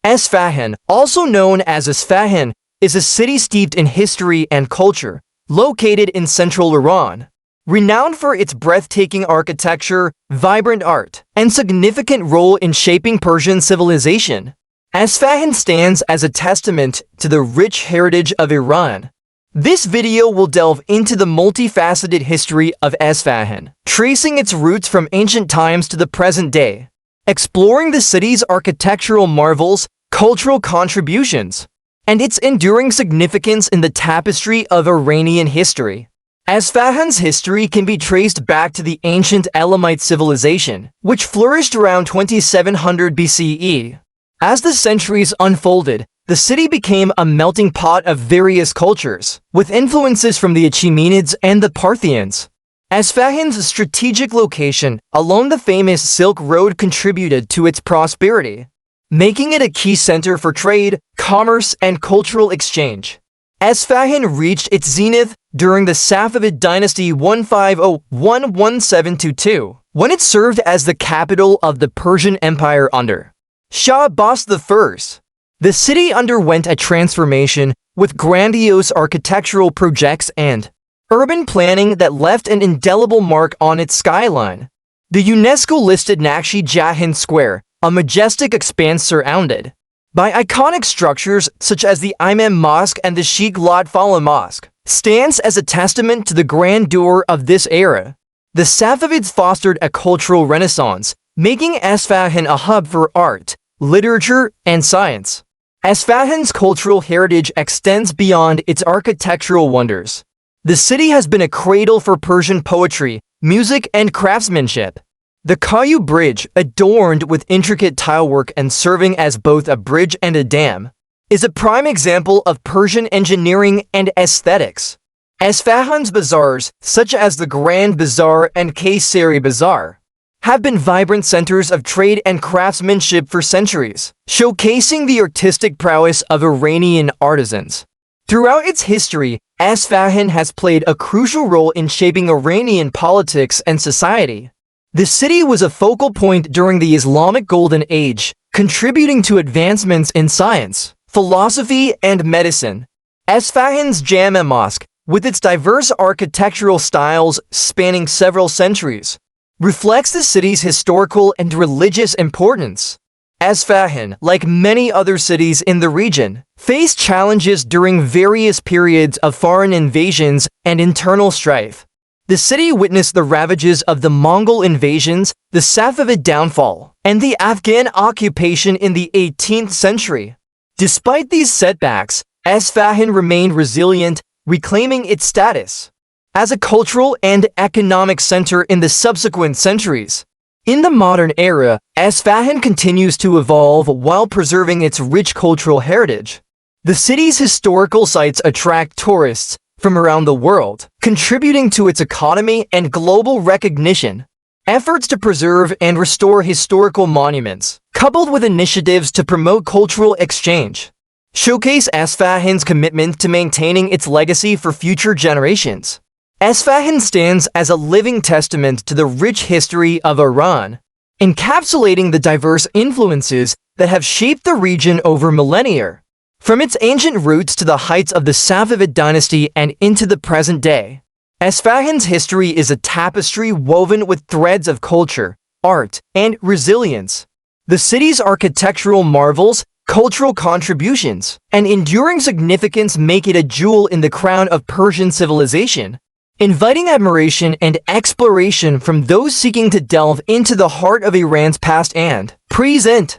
Esfahan, also known as Esfahan, is a city steeped in history and culture, located in central Iran. Renowned for its breathtaking architecture, vibrant art, and significant role in shaping Persian civilization, Esfahan stands as a testament to the rich heritage of Iran. This video will delve into the multifaceted history of Esfahan, tracing its roots from ancient times to the present day, exploring the city's architectural marvels, cultural contributions, and its enduring significance in the tapestry of Iranian history. Esfahan's history can be traced back to the ancient Elamite civilization, which flourished around 2700 BCE. As the centuries unfolded, the city became a melting pot of various cultures, with influences from the Achaemenids and the Parthians. Esfahan's strategic location along the famous Silk Road contributed to its prosperity, making it a key center for trade, commerce, and cultural exchange. Esfahan reached its zenith during the Safavid dynasty 150–11722, when it served as the capital of the Persian Empire under Shah Abbas I. The city underwent a transformation with grandiose architectural projects and urban planning that left an indelible mark on its skyline. The UNESCO-listed Nakshi Jahan Square, a majestic expanse surrounded by iconic structures such as the Imam Mosque and the Sheikh Lotfallah Mosque, stands as a testament to the grandeur of this era. The Safavids fostered a cultural renaissance, making Esfahan a hub for art, literature, and science. Esfahan's cultural heritage extends beyond its architectural wonders. The city has been a cradle for Persian poetry, music, and craftsmanship. The Kayu Bridge, adorned with intricate tilework and serving as both a bridge and a dam, is a prime example of Persian engineering and aesthetics. Esfahan's bazaars, such as the Grand Bazaar and Kayseri Bazaar, have been vibrant centers of trade and craftsmanship for centuries, showcasing the artistic prowess of Iranian artisans. Throughout its history, Esfahan has played a crucial role in shaping Iranian politics and society. The city was a focal point during the Islamic Golden Age, contributing to advancements in science, philosophy, and medicine. Esfahan's Jama Mosque, with its diverse architectural styles spanning several centuries, reflects the city's historical and religious importance. Esfahan, like many other cities in the region, faced challenges during various periods of foreign invasions and internal strife. The city witnessed the ravages of the Mongol invasions, the Safavid downfall, and the Afghan occupation in the 18th century. Despite these setbacks, Esfahan remained resilient, reclaiming its status as a cultural and economic center in the subsequent centuries. In the modern era, Esfahan continues to evolve while preserving its rich cultural heritage. The city's historical sites attract tourists from around the world, contributing to its economy and global recognition. Efforts to preserve and restore historical monuments, coupled with initiatives to promote cultural exchange, showcase Esfahan's commitment to maintaining its legacy for future generations. Esfahan stands as a living testament to the rich history of Iran, encapsulating the diverse influences that have shaped the region over millennia. From its ancient roots to the heights of the Safavid dynasty and into the present day, Esfahan's history is a tapestry woven with threads of culture, art, and resilience. The city's architectural marvels, cultural contributions, and enduring significance make it a jewel in the crown of Persian civilization, inviting admiration and exploration from those seeking to delve into the heart of Iran's past and present.